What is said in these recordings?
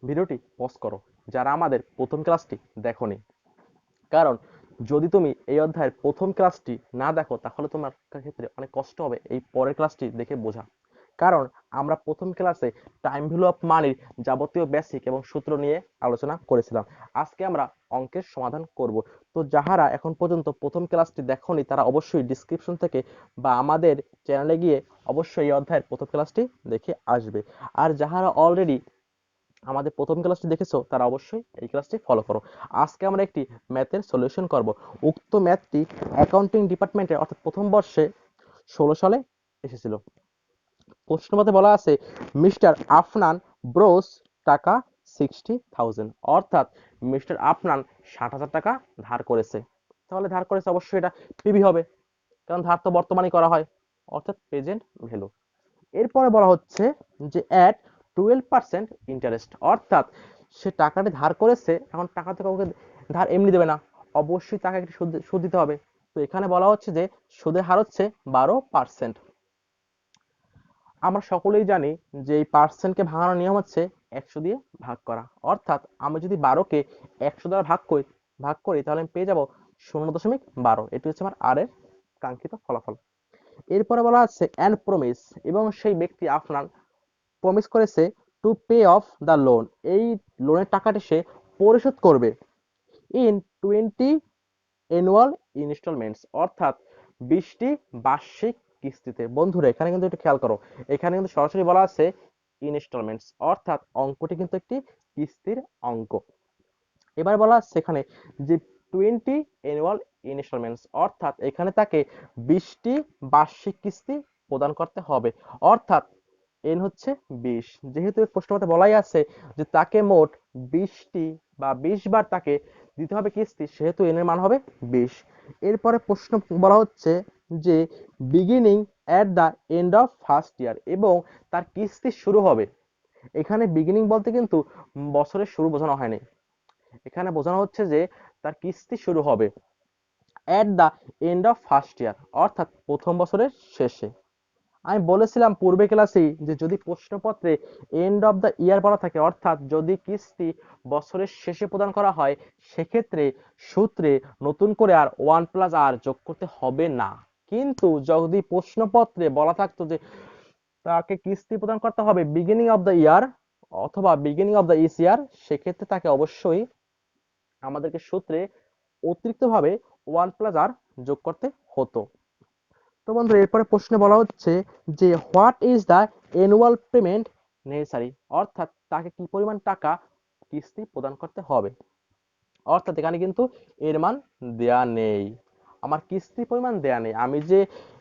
ভিডিওটি পজ করো যারা আমাদের প্রথম ক্লাসটি দেখোনি, কারণ যদি তুমি এই অধ্যায়ের প্রথম ক্লাসটি না দেখো তাহলে তোমার ক্ষেত্রে অনেক কষ্ট হবে এই পরের ক্লাসটি দেখে বোঝা। কারণ আমরা প্রথম ক্লাসে টাইম ভ্যালু অফ মানির যাবতীয় বেসিক এবং সূত্র নিয়ে আলোচনা করেছিলাম। আজকে আমরা অঙ্কের সমাধান করব। তো যাহারা এখন পর্যন্ত প্রথম ক্লাসটি দেখোনি তারা অবশ্যই ডিসক্রিপশন থেকে বা আমাদের চ্যানেলে গিয়ে অবশ্যই এই অধ্যায়ের প্রথম ক্লাসটি দেখে আসবে। আর যাহারা অলরেডি আমাদের প্রথম ক্লাসটি দেখেছো তারা অবশ্যই এই ক্লাসটি ফলো করো। আজকে আমরা একটি ম্যাথের সলিউশন করব। উক্ত ম্যাথটি অ্যাকাউন্টিং ডিপার্টমেন্টে অর্থাৎ প্রথম বর্ষে 16 সালে এসেছিল। প্রশ্নপত্রে বলা আছে মিস্টার আফনান ব্রোস টাকা 60,000, অর্থাৎ মিস্টার আফনান 60,000 টাকা ধার করেছে। তাহলে ধার করেছে অবশ্যই এটা পিবি হবে, কারণ ধার তো বর্তমানে করা হয়, অর্থাৎ প্রেজেন্ট ভ্যালু। এরপরে বলা হচ্ছে যে অ্যাট 12% ইন্টারেস্ট, অর্থাৎ সে টাকাটি ধার করেছে, এখন টাকা তো কাউকে ধার এমনি দেবে না, অবশ্যই তাকে একটি সুদ দিতে হবে। তো এখানে বলা হচ্ছে যে সুদের হার হচ্ছে 12%। আমরা সকলেই জানি যে এই পার্সেন্টকে ভাঙানোর নিয়ম হচ্ছে 100 দিয়ে ভাগ করা, অর্থাৎ আমি যদি 12কে 100 দ্বারা ভাগ করি তাহলে আমি পেয়ে যাব 0.12। এটি হচ্ছে আমার আর এর কাঙ্ক্ষিত ফলাফল। এরপরে বলা আছে অ্যান্ড প্রমিস, এবং সেই ব্যক্তি আপনার প্রমিস করেছে to pay off the loan, এই লোনের টাকাটি সে পরিশোধ করবে ইন 20 অ্যানুয়াল ইনস্টলমেন্টস, অর্থাৎ 20টি বার্ষিক কিস্তিতে। বন্ধুরা এখানে কিন্তু একটু খেয়াল করো, এখানে কিন্তু সরাসরি বলা আছে ইনস্টলমেন্টস, অর্থাৎ অঙ্কটি কিন্তু একটি কিস্তির অঙ্ক। এবার বলা আছে এখানে যে 20 অ্যানুয়াল ইনস্টলমেন্টস, অর্থাৎ এখানে তাকে 20টি বার্ষিক কিস্তি প্রদান করতে হবে, অর্থাৎ এন হচ্ছে 20। যেহেতু প্রশ্নপত্রে বলাই আছে যে তাকে মোট 20টি বা 20 বার তাকে দিতে হবে কিস্তি, সেহেতু এন এর মান হবে 20। এরপরে প্রশ্ন বলা হচ্ছে যে beginning at the end of first year, এবং তার কিস্তি শুরু হবে। এখানে বিগিনিং বলতে কিন্তু বছরের শুরু বোঝানো হয়নি, এখানে বোঝানো হচ্ছে যে তার কিস্তি শুরু হবে at the end of first year, অর্থাৎ প্রথম বছরের শেষে। আমি বলেছিলাম পূর্বে ক্লাসেই যে যদি প্রশ্নপত্রে এন্ড অফ দ্য ইয়ার বলা থাকে, অর্থাৎ যদি কিস্তি বছরের শেষে প্রদান করা হয়, সেক্ষেত্রে সূত্রে নতুন করে আর 1+r যোগ করতে হবে না। কিন্তু যদি প্রশ্নপত্রে বলা থাকতো যে তাকে কিস্তি প্রদান করতে হবে বিগিনিং অফ দ্য ইয়ার অথবা বিগিনিং অফ দ্য ইস ইয়ার, সেক্ষেত্রে তাকে অবশ্যই আমাদেরকে সূত্রে অতিরিক্তভাবে 1+r যোগ করতে হতো। তো বন্ধু এরপরে প্রশ্নে বলা হচ্ছে যে what is the annual payment necessary, অর্থাৎ তাকে কি পরিমাণ টাকা কিস্তি প্রদান করতে হবে। অর্থাৎ এখানে কিন্তু এর মান দেয়া নেই, আমার কিস্তি পরিমাণ দেয়া নেই। আমি যে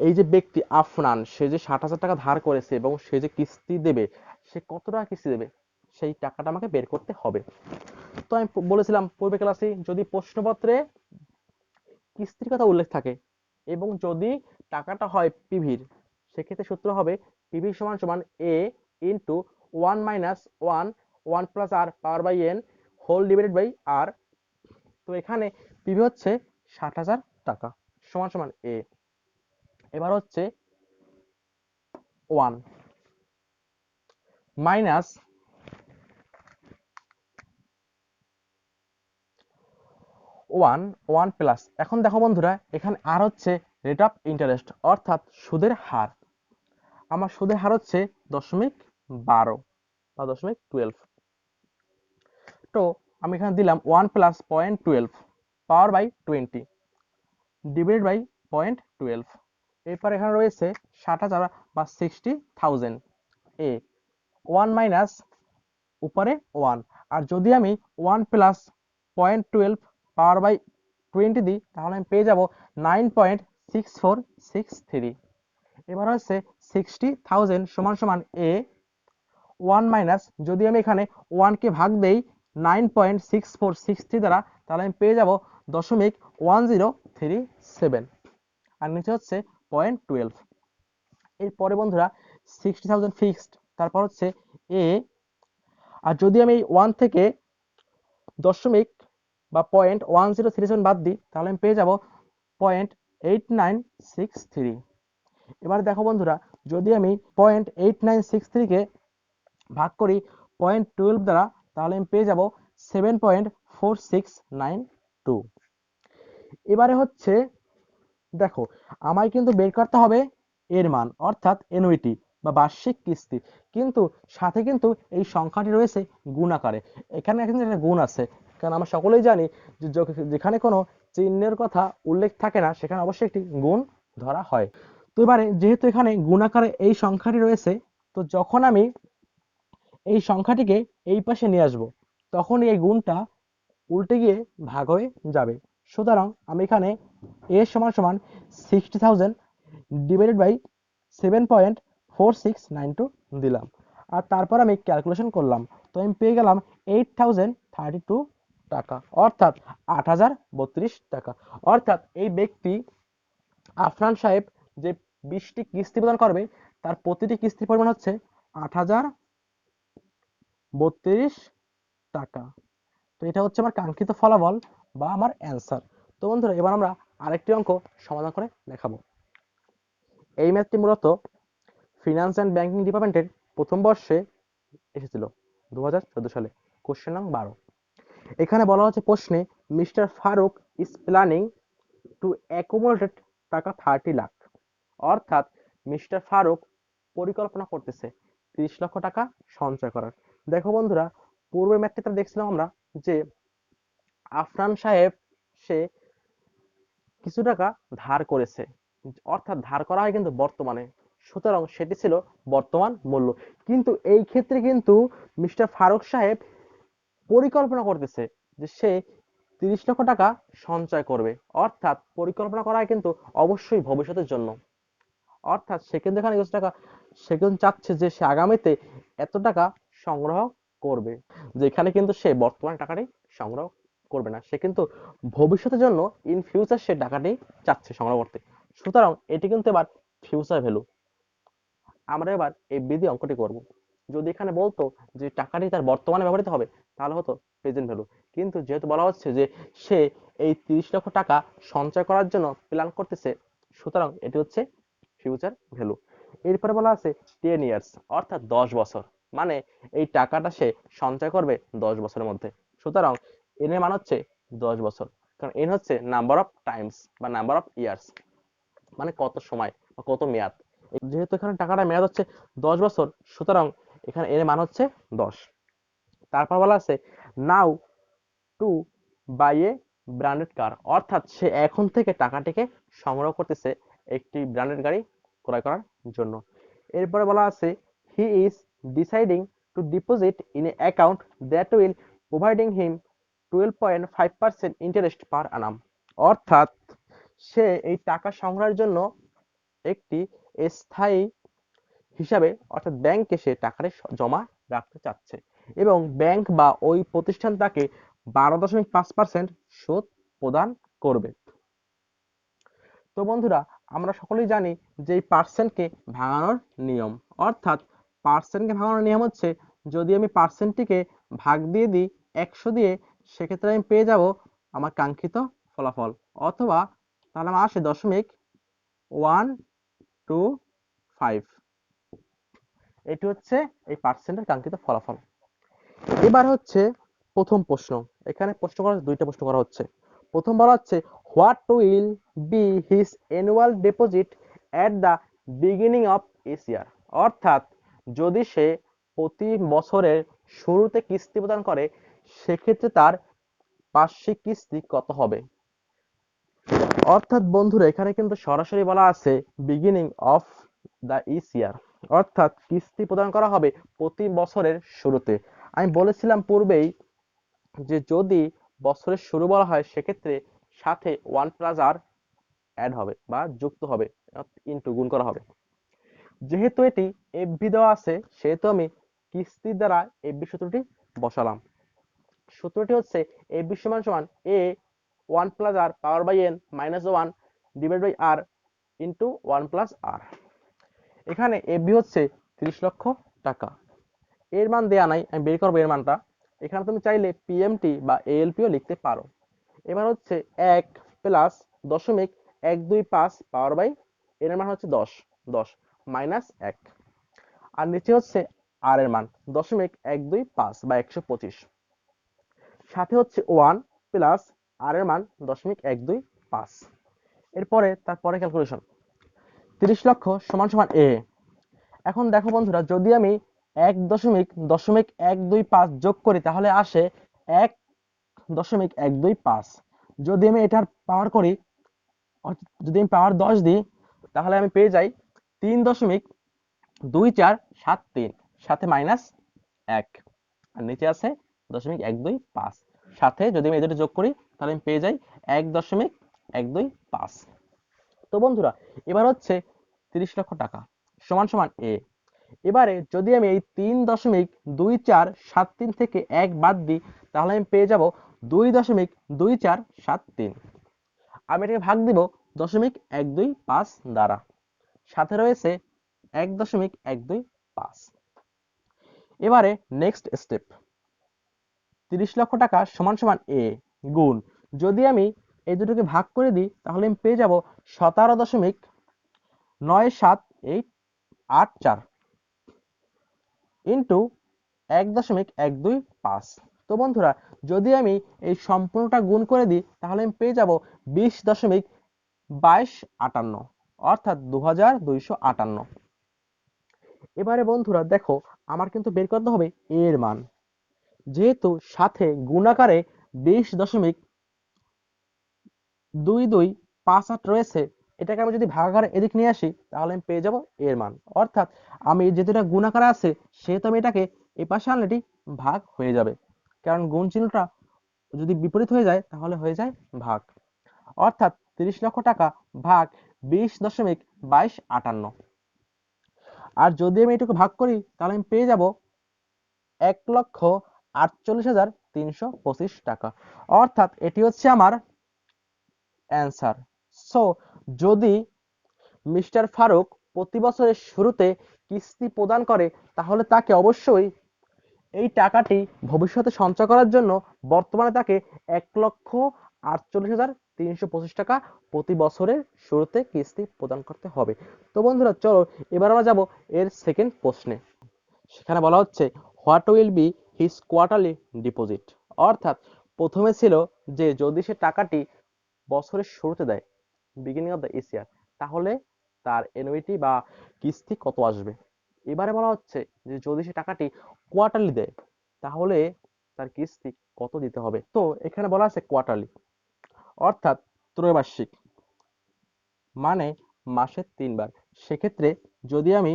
এই যে ব্যক্তি আফনান, সে যে 60,000 টাকা ধার করেছে এবং সে যে কিস্তি দেবে, সে কত টাকা কিস্তি দেবে সেই টাকাটা আমাকে বের করতে হবে। তো আমি বলেছিলাম পূর্বে ক্লাসে যদি প্রশ্নপত্রে কিস্তির কথা উল্লেখ থাকে এবং যদি টাকাটা হয় পিভির, সেক্ষেত্রে সূত্র হবে পিভি সমান সমান A into 1 - 1 1+r/n whole divided by R. তো এখানে পিভি হচ্ছে 60,000 টাকা সমান সমান এ। এবার হচ্ছে 1 মাইনাস 1 প্লাস, এখন দেখো বন্ধুরা এখানে আর হচ্ছে রেট অফ ইন্টারেস্ট, অর্থাৎ সুদের হার। আমার সুদের হার হচ্ছে 0.12 বা 0.12। তো আমি এখানে দিলাম 1 plus 0.12 power by 20 divided by 0.12। এরপর এখানে রয়েছে 60,000 বা 60,000 এ 1 মাইনাস উপরে 1। আর যদি আমি 1 প্লাস 0.12 পাওয়ার বাই 20 দিই তাহলে আমি পেয়ে যাব 9.6463। এবার হচ্ছে 60,000 সমান সমান এ 1 মাইনাস, যদি আমি এখানে 1 কে ভাগ দেই 9.6463 দ্বারা তাহলে আমি পেয়ে যাব 0.1037, আর নিচে হচ্ছে 0.12। এরপরে বন্ধুরা 60,000 ফিক্সড, তারপর হচ্ছে এ, আর যদি আমি 1 থেকে দশমিক বা 0.1037 বাদ দিই তাহলে আমি পেয়ে যাব 0.8963। এবার দেখো বন্ধুরা যদি আমি 0.8963 কে ভাগ করি 0.12 দ্বারা তাহলে আমি পেয়ে যাব 7.4692। এবারে হচ্ছে দেখো, আমায় কিন্তু বের করতে হবে এর মান, অর্থাৎ এনুইটি বা বার্ষিক কিস্তি, কিন্তু সাথে কিন্তু এই সংখ্যাটি রয়েছে গুণ আকারে। এখানে কিন্তু একটা গুণ আছে, কারণ আমরা সকলেই জানি যে যেখানে কোনো চিহ্নের কথা উল্লেখ থাকে না সেখানে অবশ্যই একটি গুণ ধরা হয়। তো এবারে যেহেতু এখানে গুণ আকারে এই সংখ্যাটি রয়েছে, তো যখন আমি এই সংখ্যাটিকে এই পাশে নিয়ে আসবো তখন এই গুণটা উল্টে গিয়ে ভাগ হয়ে যাবে। সুতরাং আমি এখানে a সমান সমান 60,000 ডিভাইডেড বাই 7.4692 দিলাম, আর তারপর আমি ক্যালকুলেশন করলাম, তো আমি পেয়ে গেলাম 8032 টাকা, অর্থাৎ 8032 টাকা। অর্থাৎ এই ব্যক্তি আফরান সাহেব যে 20টি কিস্তি প্রদান করবে তার প্রতিটি কিস্তির পরিমাণ হচ্ছে 8032 টাকা। তো এটা হচ্ছে আমার কাঙ্ক্ষিত ফলাফল বা আমার অ্যান্সার। তো বন্ধুরা, এবার আমরা আরেকটি অঙ্ক সমাধান করে দেখাবো। এই ম্যাথটি মূলত ফিনান্স অ্যান্ড ব্যাংকিং ডিপার্টমেন্টের প্রথম বর্ষে এসেছিল 2014 সালে, কোশ্চেন নং 12। এখানে বলা হচ্ছে প্রশ্নে, mister Farooq is planning to accumulated টাকা 30 লাখ। অর্থাৎ মিস্টার ফারুক পরিকল্পনা করতেছে 30 লক্ষ টাকা সঞ্চয় করার। দেখো বন্ধুরা, পূর্বের ম্যাথটিতে দেখছিলাম আমরা যে আফরান সাহেব সে কিছু টাকা ধার করেছে, অর্থাৎ ধার করা হয় কিন্তু বর্তমানে, সুতরাং সেটি ছিল বর্তমান মূল্য। কিন্তু এই ক্ষেত্রে কিন্তু মিস্টার ফারুক সাহেব পরিকল্পনা করতেছে যে সে 30 লক্ষ টাকা সঞ্চয় করবে, অর্থাৎ পরিকল্পনা করা হয় কিন্তু অবশ্যই ভবিষ্যতের জন্য। অর্থাৎ সে কিন্তু এখানে কিছু টাকা, সে কিন্তু চাচ্ছে যে সে আগামীতে এত টাকা সংগ্রহ করবে, যেখানে কিন্তু সে বর্তমান টাকাটি সংগ্রহ করবে না, সে কিন্তু ভবিষ্যতের জন্য ইন ফিউচার সে টাকাটি চাচ্ছে সংগ্রহ করতে। সুতরাং এটি কিন্তু এবার ফিউচার ভ্যালু। আমরা এবার এই বিধি অঙ্কটি করব। যদি এখানে বলতো যে টাকাটি তার বর্তমানে ব্যবহৃত হবে তাহলে হতো প্রেজেন্ট ভ্যালু, কিন্তু যেহেতু বলা হচ্ছে যে সে এই 30 লক্ষ টাকা সঞ্চয় করার জন্য প্ল্যান করতেছে, সুতরাং এটি হচ্ছে ফিউচার ভ্যালু। এরপরে বলা আছে 10 ইয়ার্স, অর্থাৎ 10 বছর, মানে এই টাকাটা সে সঞ্চয় করবে 10 বছরের মধ্যে। সুতরাং এর মান হচ্ছে 10 বছর, কারণ এন হচ্ছে নাম্বার অফ টাইমস বা নাম্বার অফ ইয়ার্স, মানে কত সময় বা কত মেয়াদ। যেহেতু এখানে টাকাটা মেয়াদ হচ্ছে 10 বছর, সুতরাং এখানে এর মান হচ্ছে 10। তারপর বলা আছে নাও টু বাই এ ব্র্যান্ডেড কার, অর্থাৎ সে এখন থেকে টাকাটিকে সংগ্রহ করতেছে একটি ব্র্যান্ডেড গাড়ি ক্রয় করার জন্য। এরপরে বলা আছে he is deciding two deposit in a account that will providing him 12.5% interest পার আনাম। অর্থাৎ সে এই টাকা সংগ্রহের জন্য একটি স্থায়ী হিসাবে, অর্থাৎ ব্যাংকে সে টাকাটি জমা রাখতে চাচ্ছে, এবং ব্যাংক বা ওই প্রতিষ্ঠান তাকে 12.5% সুদ প্রদান করবে। তো বন্ধুরা, আমরা সকলেই জানি যে এই পার্সেন্টকে ভাঙানোর নিয়ম, অর্থাৎ পার্সেন্টকে ভাঙানোর নিয়ম হচ্ছে যদি আমি পার্সেন্টটিকে ভাগ দিয়ে দিই 100 দিয়ে, সেক্ষেত্রে আমি পেয়ে যাব আমার কাঙ্ক্ষিত ফলাফল, অথবা তাহলে আমার আসে 0.125। এটি হচ্ছে এই পার্সেন্টের কাঙ্ক্ষিত ফলাফল। এবার হচ্ছে প্রথম প্রশ্ন। এখানে প্রশ্ন করা দুইটা প্রশ্ন করা হচ্ছে। প্রথম বলা হচ্ছে what will be his annual deposit at the beginning of each year. অর্থাৎ যদি সে প্রতি বছরের শুরুতে কিস্তি প্রদান করে সেক্ষেত্রে তার বার্ষিক কিস্তি কত হবে। অর্থাৎ বন্ধুরা, এখানে কিন্তু সরাসরি বলা আছে beginning of the each year, অর্থাৎ কিস্তি প্রদান করা হবে প্রতি বছরের শুরুতে। আমি বলেছিলাম পূর্বেই যে যদি বছরের শুরু বলা হয় সেক্ষেত্রে সাথে 1+r অ্যাড হবে বা যুক্ত হবে, ইনটু গুণ করা হবে। যেহেতু এটি এফবি দেওয়া আছে সেহেতু আমি কিস্তির দ্বারা এফবি সূত্রটি বসালাম। সূত্রটি হচ্ছে এফবি সমান সমান A 1+r power by n minus 1 divide by r into 1+r। এখানে এফবি হচ্ছে 30 লক্ষ টাকা, এর মান দেয়া নাই, আমি বের করবো এর মানটা। এখানে তুমি চাইলে পিএমটি বা এএলপিও লিখতে পারো। এবার হচ্ছে 1 প্লাস 0.125 পাওয়ার বাই এর মান হচ্ছে 10 মাইনাস 1, আর নিচে হচ্ছে আর এর মান 0.125 বা 125, সাথে হচ্ছে 1 প্লাস আর এর মান 0.125। এরপরে তারপরে ক্যালকুলেশন 30 লক্ষ সমান সমান এ। এখন দেখো বন্ধুরা, যদি আমি 1.125 যোগ করি তাহলে আসে 1.125। যদি আমি এটার পাওয়ার করি, যদি আমি পাওয়ার 10 দিই, তাহলে আমি পেয়ে যাই 3.2473, সাথে মাইনাস 1, আর নিচে আছে 0.125, সাথে যদি আমি এই দুটো যোগ করি তাহলে আমি পেয়ে যাই 1.125। তো বন্ধুরা, এবার হচ্ছে 30 লক্ষ টাকা সমান সমান এ। এবারে যদি আমি এই 3.2473 থেকে 1 বাদ দিই তাহলে আমি পেয়ে যাব 2.2473। আমি এটাকে ভাগ দিব 0.125 দ্বারা, সাথে রয়েছে 1.125। এবারে নেক্সট স্টেপ, 30 লক্ষ টাকা সমান সমান এ গুণ, যদি আমি এই দুটোকে ভাগ করে দিই তাহলে আমি পেয়ে যাব 17.97884 ইন্টু 1.125। তো বন্ধুরা, যদি আমি এই সম্পূর্ণটা গুণ করে দিই তাহলে আমি পেয়ে যাব 20.2258, অর্থাৎ 2258। এবারে বন্ধুরা দেখো, আমার কিন্তু বের করতে হবে এর মান, যেহেতু সাথে গুণাকারে 20.2258 রয়েছে, এটাকে আমি যদি ভাগাকারে এদিক নিয়ে আসি তাহলে আমি পেয়ে যাব এর মান। অর্থাৎ আমি যেহেতু এটা গুণাকারে আছে সেহেতু আমি এটাকে এই পাশে আনলে এটি ভাগ হয়ে যাবে, কারণ গুণ চিহ্নটা যদি বিপরীত হয়ে যায় তাহলে হয়ে যায় ভাগ। অর্থাৎ 30 লক্ষ টাকা ভাগ 20.2258। আর যদি আমি এটুকু ভাগ করি তাহলে আমি পেয়ে যাব 1,48,325 টাকা। অর্থাৎ এটি হচ্ছে আমার অ্যান্সার। সো যদি মিস্টার ফারুক প্রতি বছরের শুরুতে কিস্তি প্রদান করে তাহলে তাকে অবশ্যই এই টাকাটি ভবিষ্যতে সঞ্চয় করার জন্য বর্তমানে তাকে 1,48,325 টাকা প্রতি বছরের শুরুতে কিস্তি প্রদান করতে হবে। তো বন্ধুরা চলো এবার আমরা যাব এর সেকেন্ড প্রশ্নে। সেখানে বলা হচ্ছে what will be his quarterly deposit. অর্থাৎ প্রথমে ছিল যে যদি সে টাকাটি বছরের শুরুতে দেয়, বিগিনিং অফ দ্য ইয়ার, তাহলে তার অ্যানুইটি বা কিস্তি কত আসবে। এবারে বলা হচ্ছে যে যদি সে টাকাটি কোয়ার্টারলি দেয় তাহলে তার কিস্তি কত দিতে হবে। তো এখানে বলা আছে কোয়ার্টারলি, অর্থাৎ ত্রৈমাসিক, মানে মাসে 3 বার। সেক্ষেত্রে যদি আমি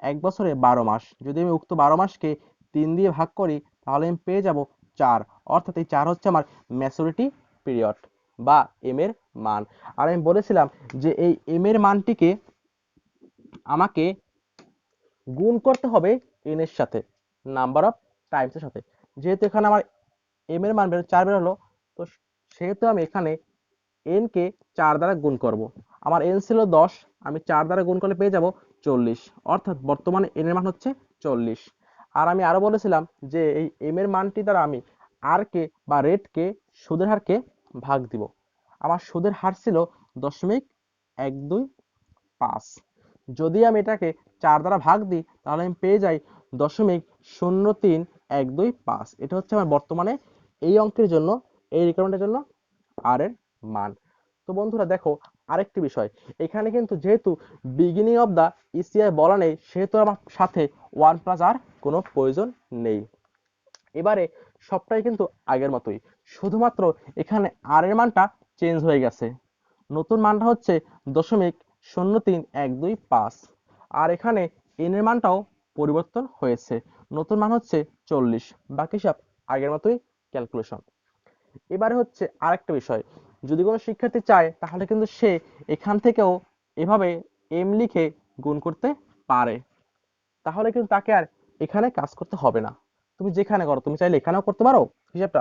এক বছরে 12 মাস, যদি আমি উক্ত 12 মাসকে 3 দিয়ে ভাগ করি তাহলে আমি পেয়ে যাব 4। অর্থাৎ এই 4 হচ্ছে আমার ম্যাচুরিটি পিরিয়ড বা এম এর মান। আর আমি বলেছিলাম যে এই এম এর মানটিকে আমাকে গুণ করতে হবে এন এর সাথে, নাম্বার অফ টাইমস এর সাথে। যেহেতু এখানে আমার এম এর মান 4 বের হলো, তো সেহেতু আমি এখানে এন কে 4 দ্বারা গুণ করব। আমার এন ছিল 10, আমি 4 দ্বারা গুণ করলে পেয়ে যাব 40। অর্থাৎ বর্তমানে এন এর মান হচ্ছে 40। আর আমি আরো বলেছিলাম যে এই এম এর মানটি দ্বারা আমি আর কে বা রেট কে, সুদের হারকে ভাগ দিব। আমার সুদের হার ছিল 0.125। যদি আমি এটাকে 4 দ্বারা ভাগ দিই তাহলে আমি পেয়ে যাই 0.03125। এটা হচ্ছে আমার বর্তমানে এই অঙ্কের জন্য, এই রিকোয়ারমেন্টের জন্য আর এর মান। তো বন্ধুরা দেখো, আরেকটি বিষয়, এখানে কিন্তু যেহেতু বিগিনিং অফ দা ইসিআই বলা নেই সেহেতু আমার সাথে 1+ আর কোনো প্রয়োজন নেই। এবারে সবটাই কিন্তু আগের মতোই, শুধুমাত্র এখানে আর এর মানটা চেঞ্জ হয়ে গেছে। নতুন মানটা হচ্ছে 0.03125, আর এখানে এন এর মানটাও পরিবর্তন হয়েছে, নতুন মান হচ্ছে 40। বাকি সব আগের মতোই ক্যালকুলেশন। এবারে হচ্ছে আরেকটা বিষয়, যদি কোনো শিক্ষার্থী চায় তাহলে কিন্তু সে এখান থেকেও এভাবে এম লিখে গুণ করতে পারে, তাহলে কিন্তু তাকে আর এখানে কাজ করতে হবে না। তুমি যেখানে করো, তুমি চাইলে এখানেও করতে পারো হিসাবটা,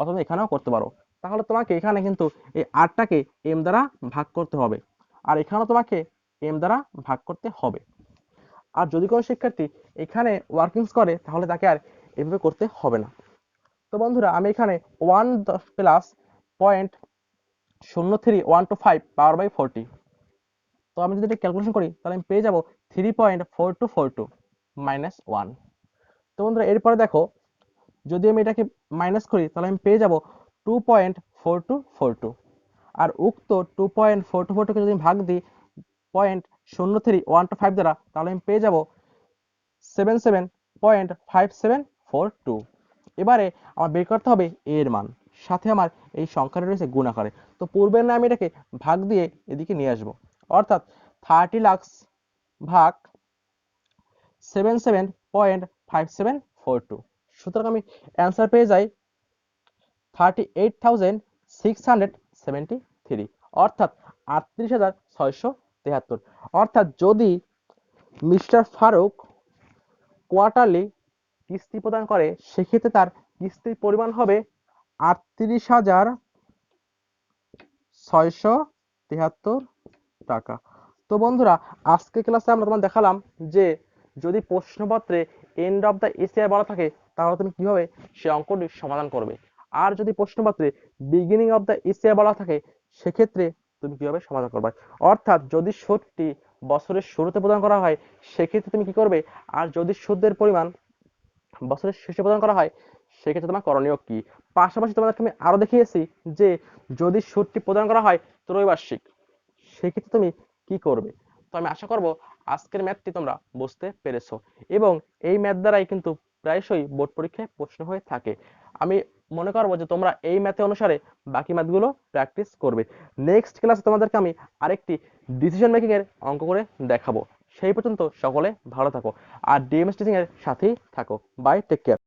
অথবা এখানেও করতে পারো। তাহলে তোমাকে এখানে কিন্তু এই আরটাকে এম দ্বারা ভাগ করতে হবে, আর এখানেও তোমাকে এম দ্বারা ভাগ করতে হবে। আর যদি কোনো শিক্ষার্থী এখানে ওয়ার্কিংস করে তাহলে তাকে আর এভাবে করতে হবে না। তো বন্ধুরা, আমি এখানে 1 প্লাস 0.03125 পাওয়ার বাই 40, তো আমি যদি ক্যালকুলেশন করি তাহলে আমি পেয়ে যাব 3.4242। -1। তো বন্ধুরা এরপরে দেখো, যদি আমি এটাকে মাইনাস করি তাহলে আমি পেয়ে যাব 2.4242। আর উক্ত 2.4242কে যদি ভাগ দিই 0.03125 দ্বারা তাহলে আমি পেয়ে যাব 77.5742। এবারে আমার বের করতে হবে এর মান, সাথে আমার এই সংখ্যাটা রয়েছে গুণ আকারে। তো পূর্বের না আমি এটাকে ভাগ দিয়ে এদিকে নিয়ে আসবো, অর্থাৎ 30 লাখ ভাগ 77.5742। সুতরাং আমি অ্যান্সার পেয়ে যাই 38,673, অর্থাৎ 38,673। অর্থাৎ যদি মিস্টার ফারুক কোয়ার্টারলি কিস্তি প্রদান করে সেক্ষেত্রে তার কিস্তির পরিমাণ হবে 38,673 টাকা। তো বন্ধুরা আজকে ক্লাসে আমরা তোমাদের দেখালাম যে যদি প্রশ্নপত্রে এন্ড অফ দ্য এসিআই বলা থাকে তাহলে তুমি কিভাবে সেই অঙ্কটি সমাধান করবে, আর যদি প্রশ্নপত্রে বিগিনিং অফ দ্য এসিআই বলা থাকে সেক্ষেত্রে তুমি কিভাবে সমাধান করবে। অর্থাৎ যদি সুদটি বছরের শুরুতে প্রদান করা হয় সেক্ষেত্রে তুমি কি করবে, আর যদি সুদের পরিমাণ বছরের শেষে প্রদান করা হয় সেক্ষেত্রে তোমার করণীয় কি। পাশাপাশি তোমাদেরকে আমি আরো দেখিয়েছি যে যদি সুদটি প্রদান করা হয় ত্রৈবার্ষিক সেক্ষেত্রে তুমি কি করবে। তো আমি আশা করব আজকের ম্যাথটি তোমরা বুঝতে পেরেছো, এবং এই ম্যাথ দ্বারাই কিন্তু প্রায়শই বোর্ড পরীক্ষায় প্রশ্ন হয়ে থাকে। আমি মনে করবো যে তোমরা এই ম্যাথে অনুসারে বাকি ম্যাথগুলো প্র্যাকটিস করবে। নেক্সট ক্লাসে তোমাদেরকে আমি আরেকটি ডিসিশন মেকিং এর অঙ্ক করে দেখাবো। সেই পর্যন্ত সকলে ভালো থাকো আর ডিএমএস টিচিং এর সাথেই থাকো। Bye, take care.